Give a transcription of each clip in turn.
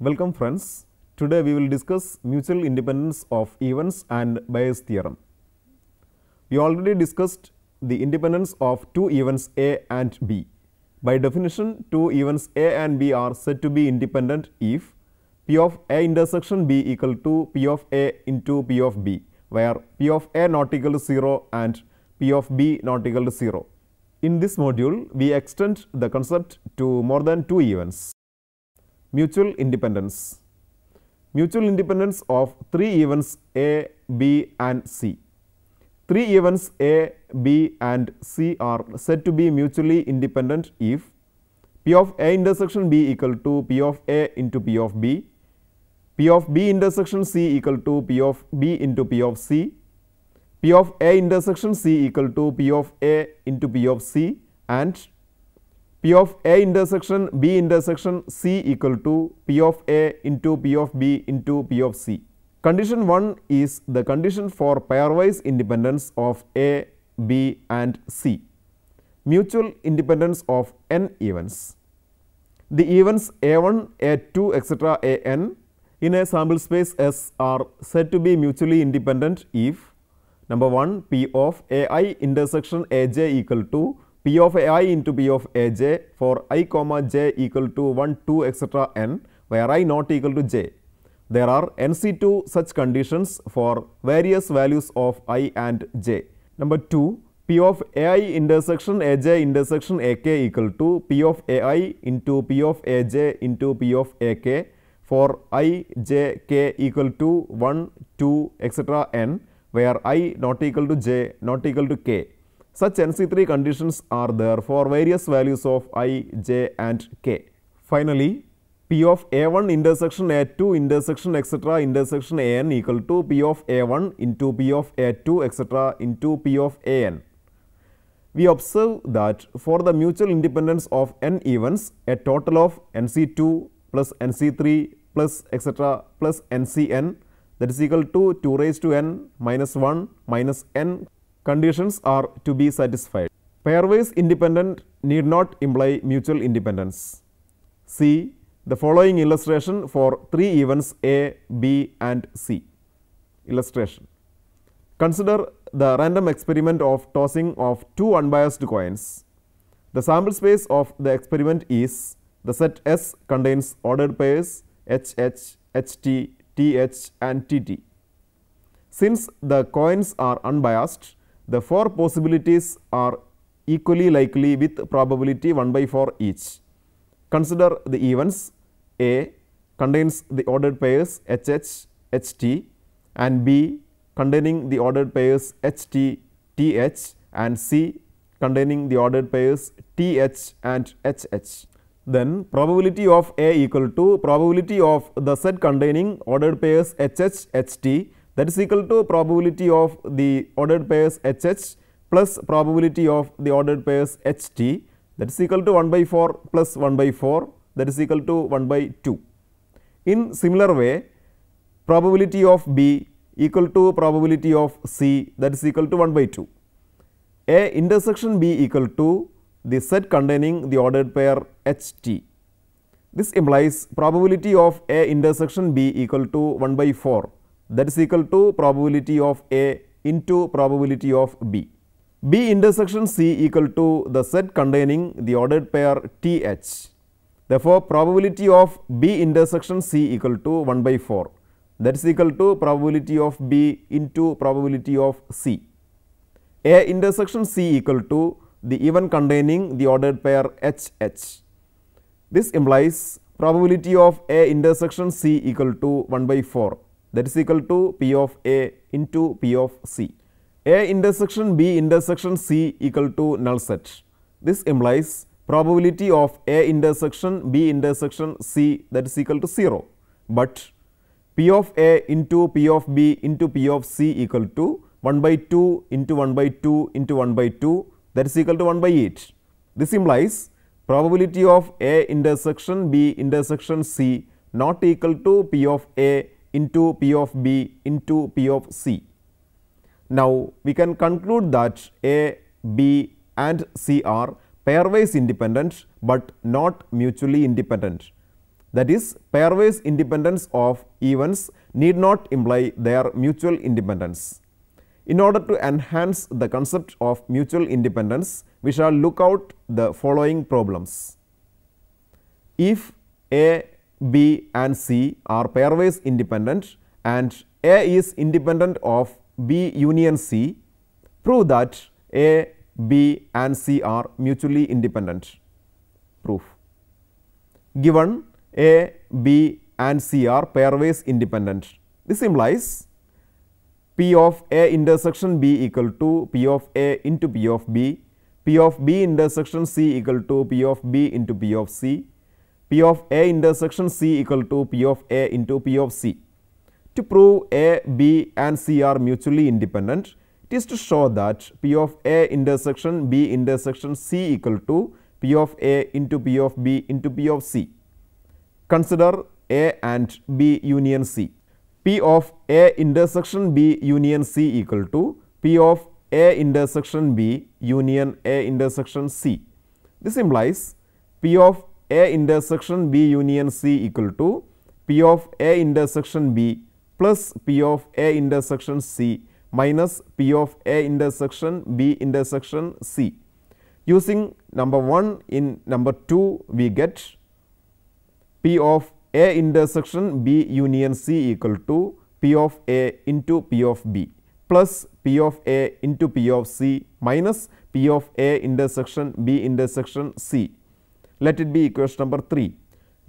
Welcome friends. Today we will discuss mutual independence of events and Bayes' theorem. We already discussed the independence of two events A and B. By definition, two events A and B are said to be independent if P of A intersection B equal to P of A into P of B, where P of A not equal to 0 and P of B not equal to 0. In this module, we extend the concept to more than two events. Mutual independence. Mutual independence of three events A, B and C. Three events A, B and C are said to be mutually independent if P of A intersection B equal to P of A into P of B, P of B intersection C equal to P of B into P of C, P of A intersection C equal to P of A into P of C, and P of A intersection B intersection C equal to P of A into P of B into P of C. Condition 1 is the condition for pairwise independence of A, B and C. Mutual independence of n events. The events A1, A2, etc. An in a sample space S are said to be mutually independent if number 1, P of Ai intersection Aj equal to P of Ai into P of Aj for I comma j equal to 1, 2, etc. n, where I not equal to j. There are NC2 such conditions for various values of I and j. Number 2, P of Ai intersection Aj intersection Ak equal to P of Ai into P of Aj into P of Ak for I, j, k equal to 1, 2, etc. n, where I not equal to j not equal to k. Such NC3 conditions are there for various values of I, j and k. Finally, P of A1 intersection A2 intersection etc. intersection An equal to P of A1 into P of A2 etc. into P of An. We observe that for the mutual independence of n events, a total of NC2 plus NC3 plus etc. plus NCn, that is equal to 2 raised to n minus 1 minus n conditions are to be satisfied. Pairwise independent need not imply mutual independence. See the following illustration for three events A, B and C. Illustration. Consider the random experiment of tossing of two unbiased coins. The sample space of the experiment is the set S contains ordered pairs HH, HT, TH and TT. Since the coins are unbiased, the four possibilities are equally likely with probability 1/4 each. Consider the events A contains the ordered pairs HH, HT and B containing the ordered pairs HT, TH and C containing the ordered pairs TH and HH. Then probability of A equal to probability of the set containing ordered pairs HH, HT, that is equal to probability of the ordered pairs HH plus probability of the ordered pairs HT, that is equal to 1/4 plus 1/4, that is equal to 1/2. In similar way, probability of B equal to probability of C, that is equal to 1/2. A intersection B equal to the set containing the ordered pair HT. This implies probability of A intersection B equal to 1/4, that is equal to probability of A into probability of B. B intersection C equal to the set containing the ordered pair TH. Therefore, probability of B intersection C equal to 1/4, that is equal to probability of B into probability of C. A intersection C equal to the event containing the ordered pair HH. This implies probability of A intersection C equal to 1/4, that is equal to P of A into P of C. A intersection B intersection C equal to null set. This implies probability of A intersection B intersection C, that is equal to 0, but P of A into P of B into P of C equal to 1/2 into 1/2 into 1/2, that is equal to 1/8. This implies probability of A intersection B intersection C not equal to P of A into P of B into P of C. Now, we can conclude that A, B and C are pairwise independent, but not mutually independent. That is, pairwise independence of events need not imply their mutual independence. In order to enhance the concept of mutual independence, we shall look out the following problems. If A, B and C are pairwise independent and A is independent of B union C, prove that A, B and C are mutually independent. Proof. Given A, B and C are pairwise independent, this implies P of A intersection B equal to P of A into P of B, P of B intersection C equal to P of B into P of C, P of A intersection C equal to P of A into P of C. To prove A, B and C are mutually independent, it is to show that P of A intersection B intersection C equal to P of A into P of B into P of C. Consider A and B union C. P of A intersection B union C equal to P of A intersection B union A intersection C. This implies P of A intersection B union C equal to P of A intersection B plus P of A intersection C minus P of A intersection B intersection C. Using number 1 in number 2, we get P of A intersection B union C equal to P of A into P of B plus P of A into P of C minus P of A intersection B intersection C. Let it be equation number 3.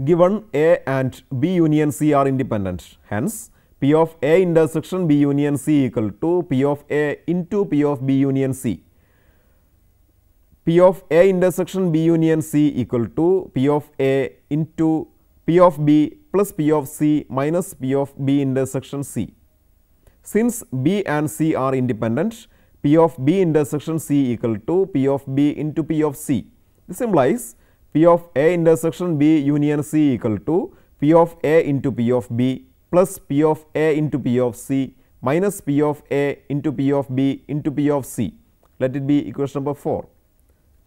Given A and B union C are independent, hence P of A intersection B union C equal to P of A into P of B union C. P of A intersection B union C equal to P of A into P of B plus P of C minus P of B intersection C. Since B and C are independent, P of B intersection C equal to P of B into P of C. This implies P of A intersection B union C equal to P of A into P of B plus P of A into P of C minus P of A into P of B into P of C. Let it be equation number 4.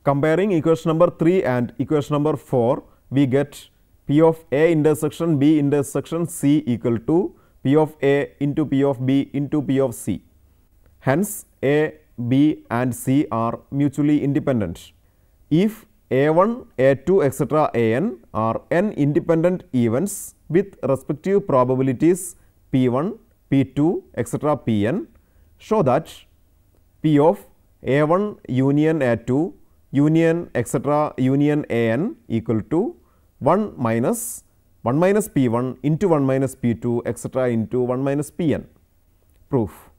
Comparing equation number 3 and equation number 4, we get P of A intersection B intersection C equal to P of A into P of B into P of C. Hence, A, B and C are mutually independent. If A1, A2, etc. An are n independent events with respective probabilities P1, P2, etc. Pn, show that P of A1 union A2 union etc. union An equal to 1 minus P1 into 1 minus P2 etc. into 1 minus Pn. Proof.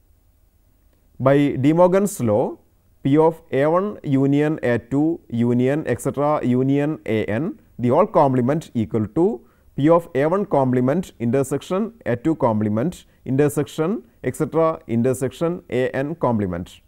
By De Morgan's law, P of A1 union A2 union etc. union An, the whole complement equal to P of A1 complement intersection A2 complement intersection etc. intersection An complement.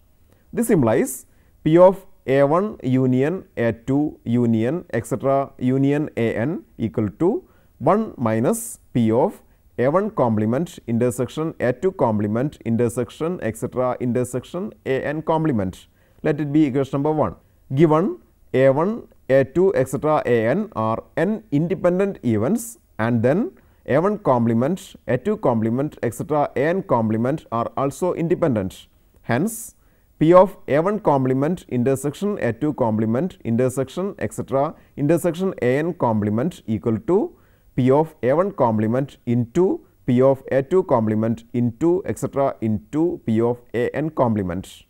This implies P of A1 union A2 union etc. union An equal to 1 minus P of A1 complement intersection A2 complement intersection etc. intersection An complement. Let it be equation number 1. Given A1, A2 etc. An are n independent events and then A1 complement, A2 complement etc. An complement are also independent. Hence, P of A1 complement intersection A2 complement intersection etc. intersection An complement equal to P of A1 complement into P of A2 complement into etc. into P of An complement.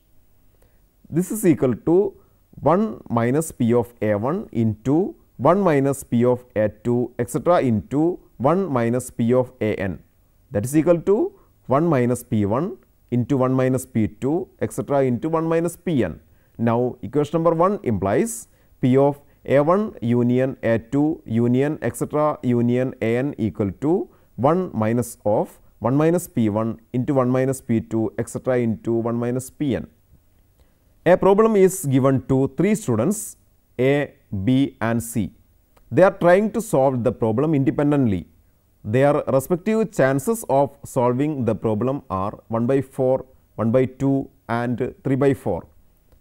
This is equal to 1 minus P of A1 into 1 minus P of A2 etc. into 1 minus P of An, that is equal to 1 minus P1 into 1 minus P2 etc. into 1 minus Pn. Now, equation number 1 implies P of A1 union A2 union etc. union An equal to 1 minus of 1 minus P1 into 1 minus P2 etc. into 1 minus Pn. A problem is given to 3 students A, B and C. They are trying to solve the problem independently. Their respective chances of solving the problem are 1 by 4, 1 by 2 and 3 by 4.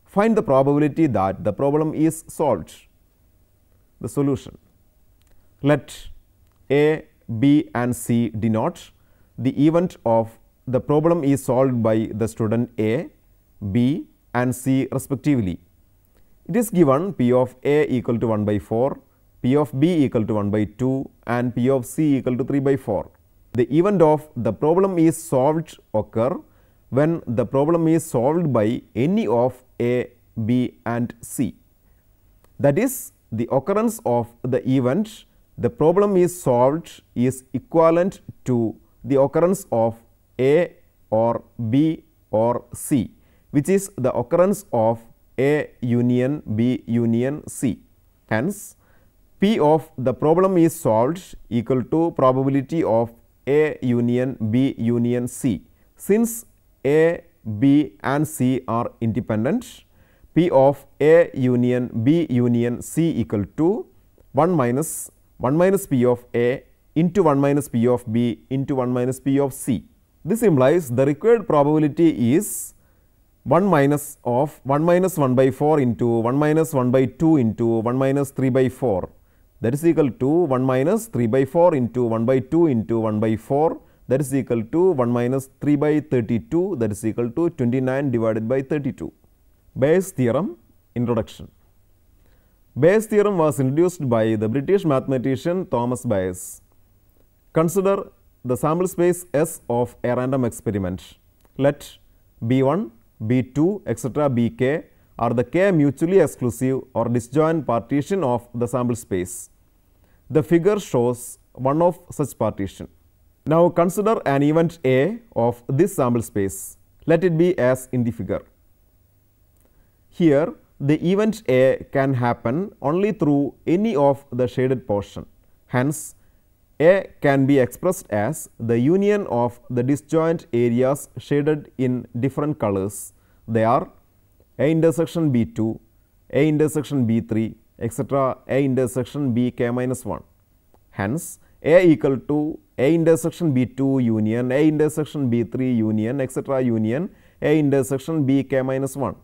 Find the probability that the problem is solved. The solution. Let A, B and C denote the event of the problem is solved by the student A, B and C respectively. It is given P of A equal to 1 by 4, P of B equal to 1 by 2 and P of C equal to 3 by 4. The event of the problem is solved occur when the problem is solved by any of A, B and C. That is, the occurrence of the event the problem is solved is equivalent to the occurrence of A or B or C, which is the occurrence of A union B union C. Hence, P of the problem is solved equal to probability of A union B union C. Since A, B and C are independent, P of A union B union C equal to 1 minus P of A into 1 minus P of B into 1 minus P of C. This implies the required probability is 1 minus of 1 minus 1 by 4 into 1 minus 1 by 2 into 1 minus 3 by 4, that is equal to 1 minus 3 by 4 into 1 by 2 into 1 by 4, that is equal to 1 minus 3 by 32, that is equal to 29 divided by 32. Bayes theorem introduction. Bayes theorem was introduced by the British mathematician Thomas Bayes. Consider the sample space S of a random experiment. Let B1, B2, etc. Bk are the k mutually exclusive or disjoint partition of the sample space. The figure shows one of such partition. Now consider an event A of this sample space. Let it be as in the figure. Here, the event A can happen only through any of the shaded portion. Hence, A can be expressed as the union of the disjoint areas shaded in different colors. They are A intersection B2, A intersection B3, etc. A intersection Bk minus 1. Hence, A equal to A intersection B2 union A intersection B3 union, etc. union A intersection Bk minus 1.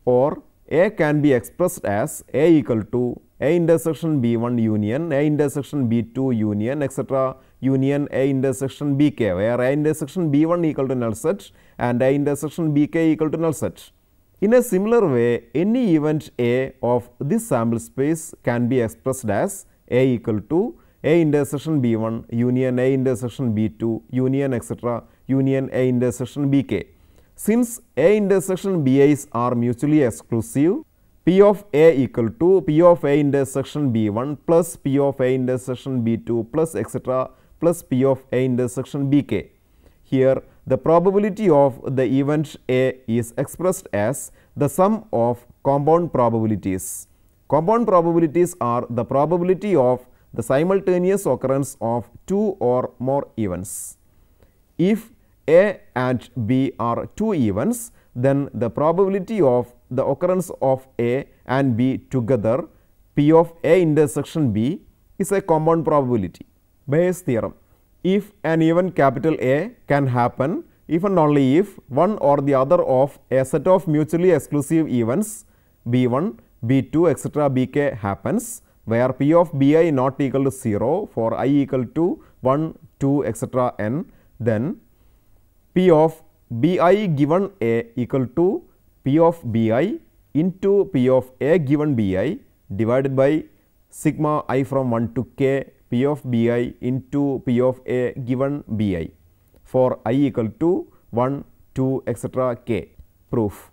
Or A can be expressed as A equal to A intersection B1 union A intersection B2 union, etc. union A intersection Bk, where A intersection B1 equal to null set and A intersection Bk equal to null set. In a similar way, any event A of this sample space can be expressed as A equal to A intersection B1 union A intersection B2 union, etc. union A intersection Bk. Since A intersection Bi's are mutually exclusive, P of A equal to P of A intersection B1 plus P of A intersection B2 plus etc. plus P of A intersection Bk. Here, the probability of the event A is expressed as the sum of compound probabilities. Compound probabilities are the probability of the simultaneous occurrence of two or more events. If A and B are two events, then the probability of the occurrence of A and B together, P of A intersection B, is a compound probability. Bayes theorem. If an event capital A can happen if and only if one or the other of a set of mutually exclusive events B1, B2, etc. Bk happens, where P of Bi not equal to 0 for I equal to 1, 2, etc. n, then P of Bi given A equal to P of Bi into P of A given Bi divided by sigma I from 1 to k P of Bi into P of A given Bi for I equal to 1, 2, etc. k. Proof.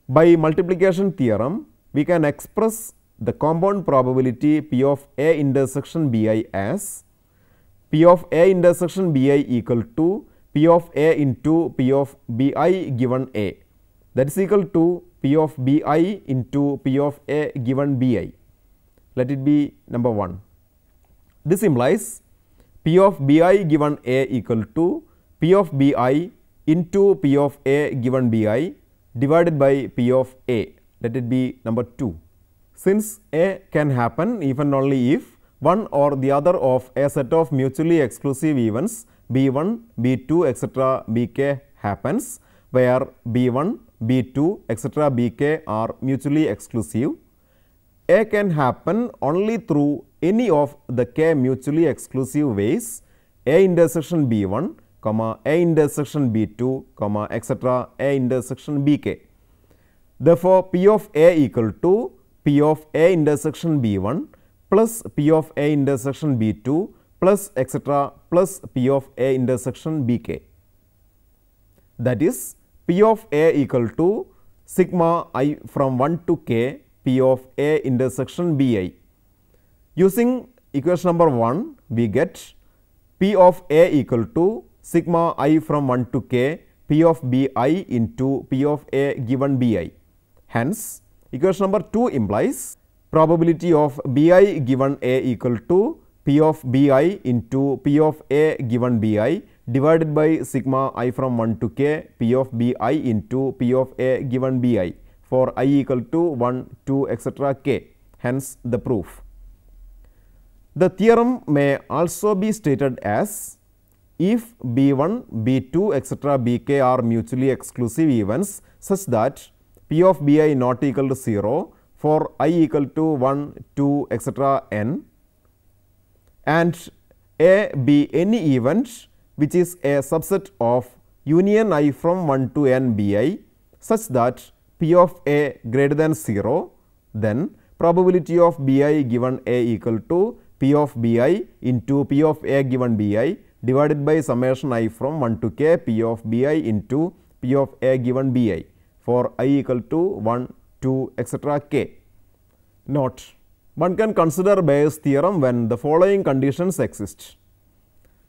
By multiplication theorem, we can express the compound probability P of A intersection Bi as P of A intersection Bi equal to P of A into P of Bi given A, that is equal to P of Bi into P of A given Bi. Let it be number 1. This implies P of Bi given A equal to P of Bi into P of A given Bi divided by P of A. Let it be number 2. Since A can happen if and only if one or the other of a set of mutually exclusive events B1, B2, etc. Bk happens, where B1, B2, etc. Bk are mutually exclusive, A can happen only through any of the k mutually exclusive ways A intersection B1, A intersection B2, etc. A intersection Bk. Therefore, P of A equal to P of A intersection B1 plus P of A intersection B2 plus etc. plus P of A intersection Bk. That is, P of A equal to sigma I from 1 to k P of A intersection Bi. Using equation number 1, we get P of A equal to sigma I from 1 to k P of Bi into P of A given Bi. Hence, equation number 2 implies probability of Bi given A equal to P of Bi into P of A given Bi divided by sigma I from 1 to k P of Bi into P of A given Bi for I equal to 1, 2, etc. k. Hence, the proof. The theorem may also be stated as if B1, B2, etc. Bk are mutually exclusive events such that P of Bi not equal to 0 for I equal to 1, 2, etc. n, and A be any event which is a subset of union I from 1 to n Bi such that P of A greater than 0, then probability of Bi given A equal to P of Bi into P of A given Bi divided by summation I from 1 to k P of Bi into P of A given Bi for I equal to 1, 2, etc. k. Note: one can consider Bayes' theorem when the following conditions exist.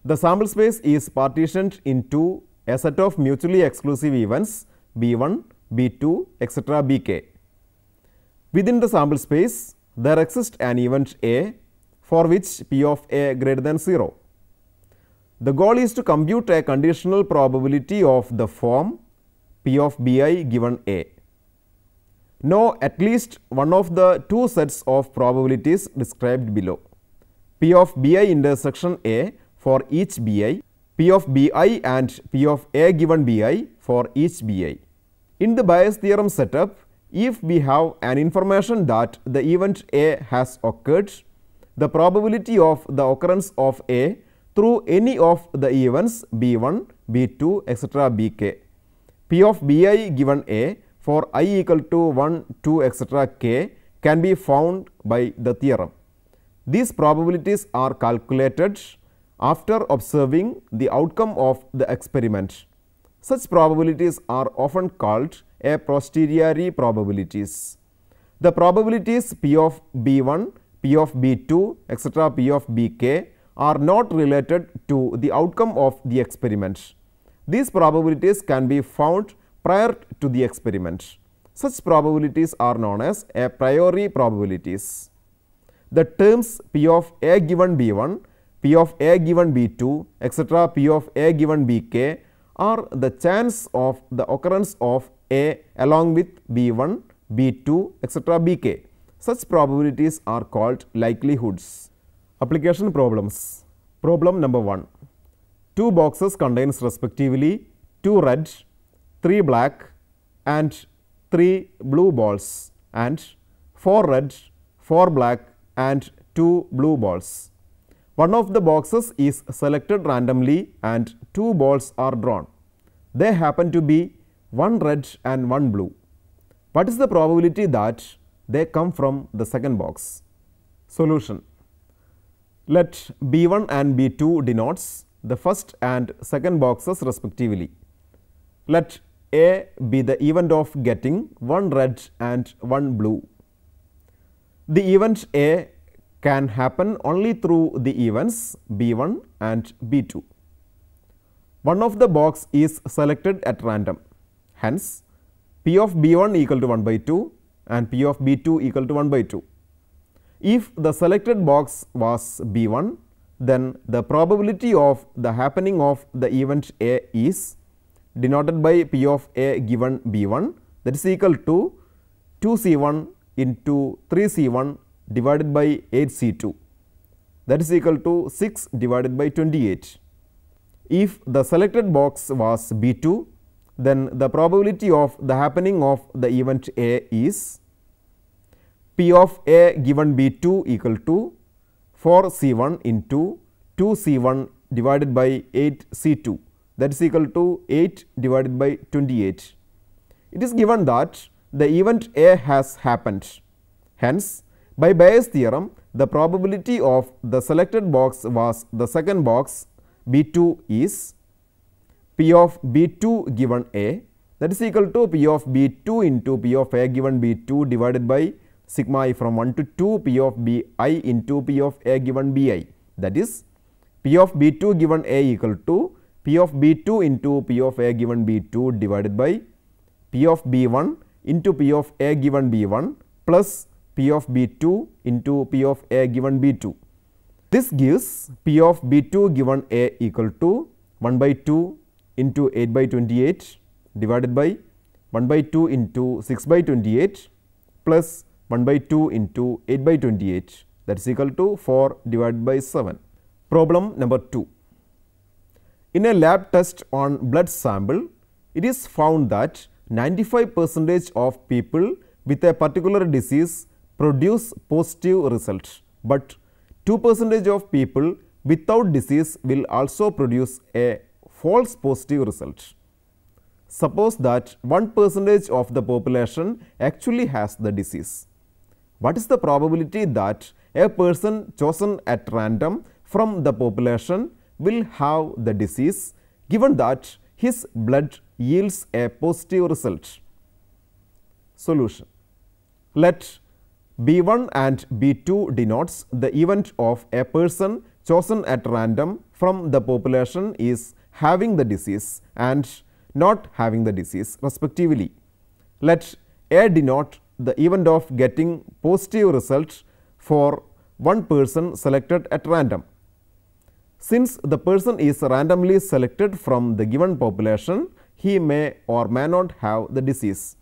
The sample space is partitioned into a set of mutually exclusive events B1, B2, etc. Bk. Within the sample space, there exists an event A for which P of A greater than 0. The goal is to compute a conditional probability of the form P of Bi given A. Know at least one of the two sets of probabilities described below: P of Bi intersection A for each Bi, P of Bi and P of A given Bi for each Bi. In the Bayes theorem setup, if we have an information that the event A has occurred, the probability of the occurrence of A through any of the events B1, B2, etc. Bk, P of Bi given A for I equal to 1, 2, etc. k can be found by the theorem. These probabilities are calculated after observing the outcome of the experiment. Such probabilities are often called a posteriori probabilities. The probabilities P of B1, P of B2, etc. P of Bk are not related to the outcome of the experiment. These probabilities can be found prior to the experiment. Such probabilities are known as a priori probabilities. The terms P of A given B1, P of A given B2, etc. P of A given Bk are the chance of the occurrence of A along with B1, B2, etc. Bk. Such probabilities are called likelihoods. Application problems. Problem number 1. Two boxes contains respectively 2 red, 3 black and 3 blue balls and 4 red, 4 black and 2 blue balls. One of the boxes is selected randomly and 2 balls are drawn. They happen to be 1 red and 1 blue. What is the probability that they come from the second box? Solution. Let B1 and B2 denotes the first and second boxes respectively. Let A be the event of getting 1 red and 1 blue. The event A can happen only through the events B1 and B2. One of the box is selected at random. Hence, P of B1 equal to 1 by 2 and P of B2 equal to 1 by 2. If the selected box was B1, then the probability of the happening of the event A is denoted by P of A given B1, that is equal to 2C1 into 3C1 divided by 8C2, that is equal to 6 divided by 28. If the selected box was B2, then the probability of the happening of the event A is P of A given B2 equal to 4C1 into 2C1 divided by 8C2, that is equal to 8 divided by 28. It is given that the event A has happened. Hence, by Bayes' theorem, the probability of the selected box was the second box B2 is P of B2 given A, that is equal to P of B2 into P of A given B2 divided by sigma I from 1 to 2 P of Bi into P of A given Bi, that is P of B2 given A equal to P of B2 into P of A given B2 divided by P of B1 into P of A given B1 plus P of B2 into P of A given B2. This gives P of B2 given A equal to 1 by 2 into 8 by 28 divided by 1 by 2 into 6 by 28 plus 1 by 2 into 8 by 28, that is equal to 4 divided by 7. Problem number 2. In a lab test on blood sample, it is found that 95% of people with a particular disease produce positive result, but 2% of people without disease will also produce a false positive result. Suppose that 1% of the population actually has the disease. What is the probability that a person chosen at random from the population will have the disease, given that his blood yields a positive result? Solution. Let B1 and B2 denotes the event of a person chosen at random from the population is having the disease and not having the disease respectively. Let A denote the event of getting positive result for one person selected at random. Since the person is randomly selected from the given population, he may or may not have the disease,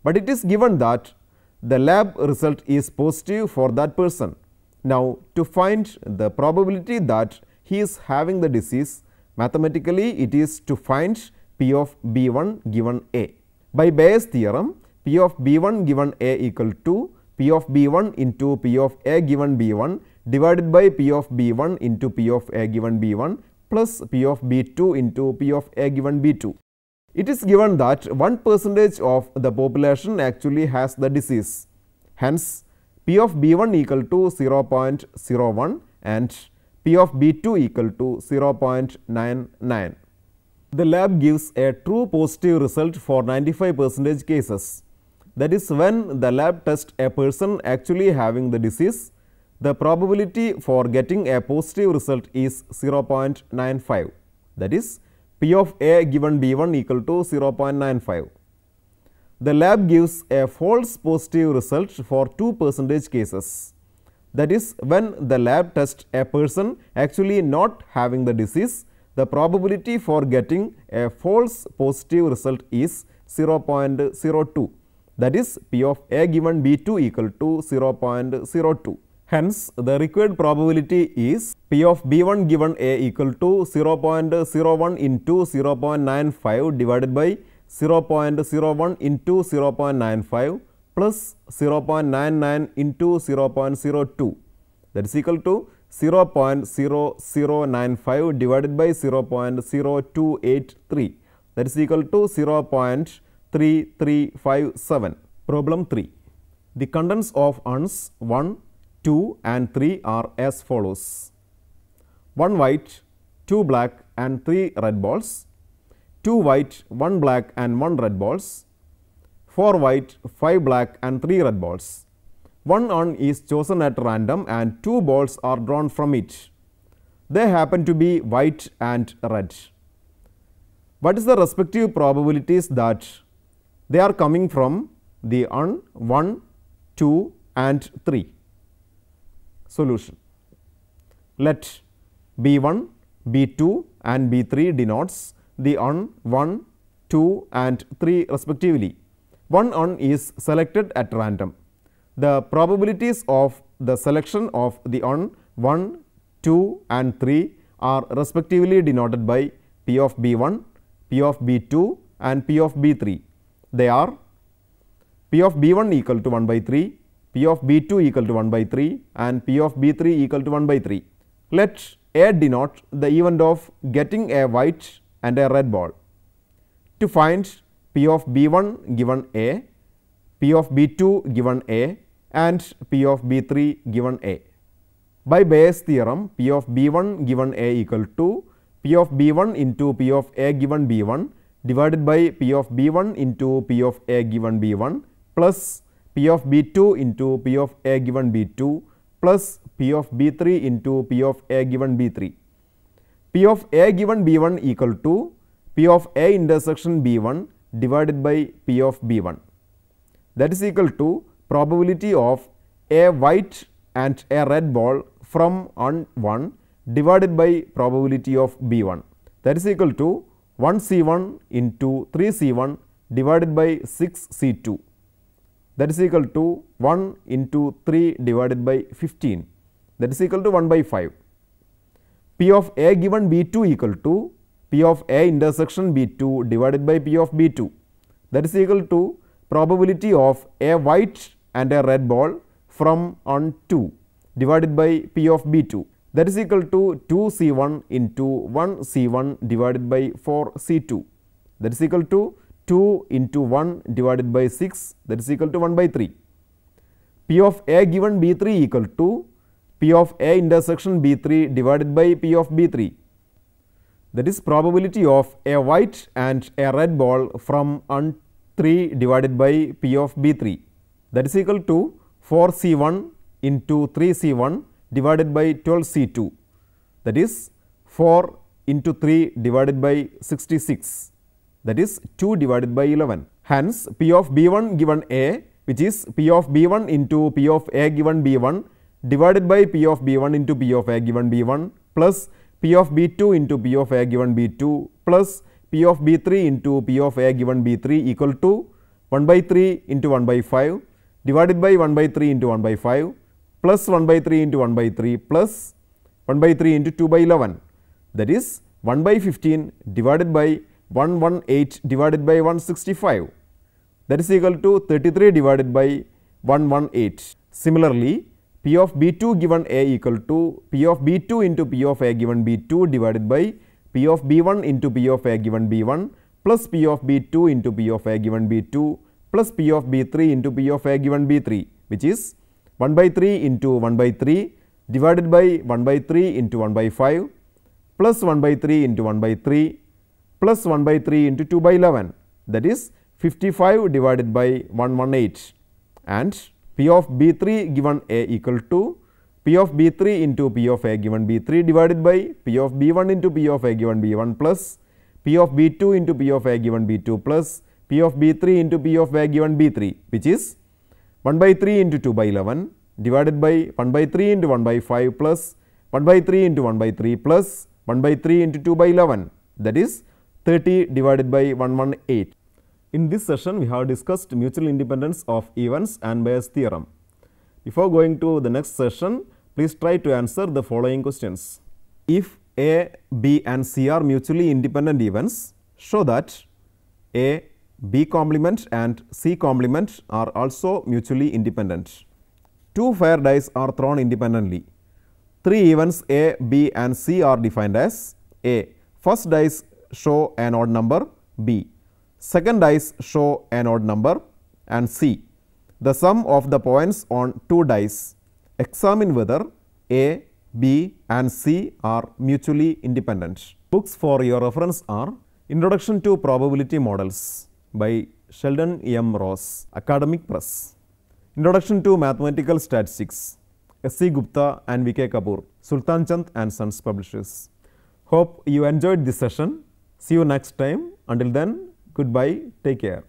but it is given that the lab result is positive for that person. Now, to find the probability that he is having the disease, mathematically it is to find P of B1 given A. By Bayes' theorem, P of B1 given A equal to P of B1 into P of A given B1 divided by P of B1 into P of A given B1 plus P of B2 into P of A given B2. It is given that 1% of the population actually has the disease. Hence, P of B1 equal to 0.01 and P of B2 equal to 0.99. The lab gives a true positive result for 95% cases. That is, when the lab tests a person actually having the disease, the probability for getting a positive result is 0.95. That is, P of A given B1 equal to 0.95. The lab gives a false positive result for 2% cases. That is, when the lab tests a person actually not having the disease, the probability for getting a false positive result is 0.02. That is, P of A given B2 equal to 0.02. Hence, the required probability is P of B1 given A equal to 0.01 into 0.95 divided by 0.01 into 0.95 plus 0.99 into 0.02, that is equal to 0.0095 divided by 0.0283, that is equal to 0.3357. Problem 3. The contents of urns 1, 2 and 3 are as follows: 1 white, 2 black and 3 red balls, 2 white, 1 black and 1 red balls, 4 white, 5 black and 3 red balls. One urn is chosen at random and 2 balls are drawn from it. They happen to be white and red. What is the respective probabilities that they are coming from the urn 1, 2 and 3? Solution. Let B1, B2 and B3 denotes the urn 1, 2 and 3 respectively. One urn is selected at random. The probabilities of the selection of the urn 1, 2 and 3 are respectively denoted by P of B1, P of B2 and P of B3. They are P of B1 equal to 1 by 3, P of B2 equal to 1 by 3 and P of B3 equal to 1 by 3. Let A denote the event of getting a white and a red ball. To find P of B1 given A, P of B2 given A and P of B3 given A. By Bayes' theorem, P of B1 given A equal to P of B1 into P of A given B1 divided by P of B1 into P of A given B1 plus P of B2 into P of A given B2 plus P of B3 into P of A given B3. P of A given B1 equal to P of A intersection B1 divided by P of B1. That is equal to probability of a white and a red ball from on 1 divided by probability of B1. That is equal to 1C1 into 3C1 divided by 6C2. That is equal to 1 into 3 divided by 15. That is equal to 1 by 5. P of A given B2 equal to P of A intersection B2 divided by P of B2. That is equal to probability of a white and a red ball from on 2 divided by P of B2. That is equal to 2C1 into 1C1 divided by 4C2. That is equal to 2 into 1 divided by 6, that is equal to 1 by 3. P of A given B3 equal to P of A intersection B3 divided by P of B3. That is probability of a white and a red ball from on 3 divided by P of B3. That is equal to 4C1 into 3C1 divided by 12C2. That is 4 into 3 divided by 66. That is 2 divided by 11. Hence, P of B1 given A, which is P of B1 into P of A given B1 divided by P of B1 into P of A given B1 plus P of B2 into P of A given B2 plus P of B3 into P of A given B3 equal to 1 by 3 into 1 by 5 divided by 1 by 3 into 1 by 5 plus 1 by 3 into 1 by 3 plus 1 by 3 into 2 by 11. That is 1 by 15 divided by 118 divided by 165. That is equal to 33 divided by 118. Similarly, P of B2 given A equal to P of B2 into P of A given B2 divided by P of B1 into P of A given B1 plus P of B2 into P of A given B2 plus P of B3 into P of A given B3, which is 1 by 3 into 1 by 3 divided by 1 by 3 into 1 by 5 plus 1 by 3 into 1 by 3 plus 1 by 3 into 2 by 11. That is 55 divided by 118. And P of B3 given A equal to P of B3 into P of A given B3 divided by P of B1 into P of A given B1 plus P of B2 into P of A given B2 plus P of B3 into P of A given B3, which is 1 by 3 into 2 by 11 divided by 1 by 3 into 1 by 5 plus 1 by 3 into 1 by 3 plus 1 by 3 into 2 by 11. That is 30 divided by 118. In this session, we have discussed mutual independence of events and Bayes' theorem. Before going to the next session, please try to answer the following questions. If A, B and C are mutually independent events, show that A, B complement and C complement are also mutually independent. Two fair dice are thrown independently. Three events A, B and C are defined as A. First dice show an odd number, B. Second dice show an odd number, and C. The sum of the points on two dice. Examine whether A, B and C are mutually independent. Books for your reference are Introduction to Probability Models by Sheldon M. Ross, Academic Press. Introduction to Mathematical Statistics, S.C. Gupta and V.K. Kapoor, Sultan Chand and Sons Publishers. Hope you enjoyed this session. See you next time. Until then, goodbye. Take care.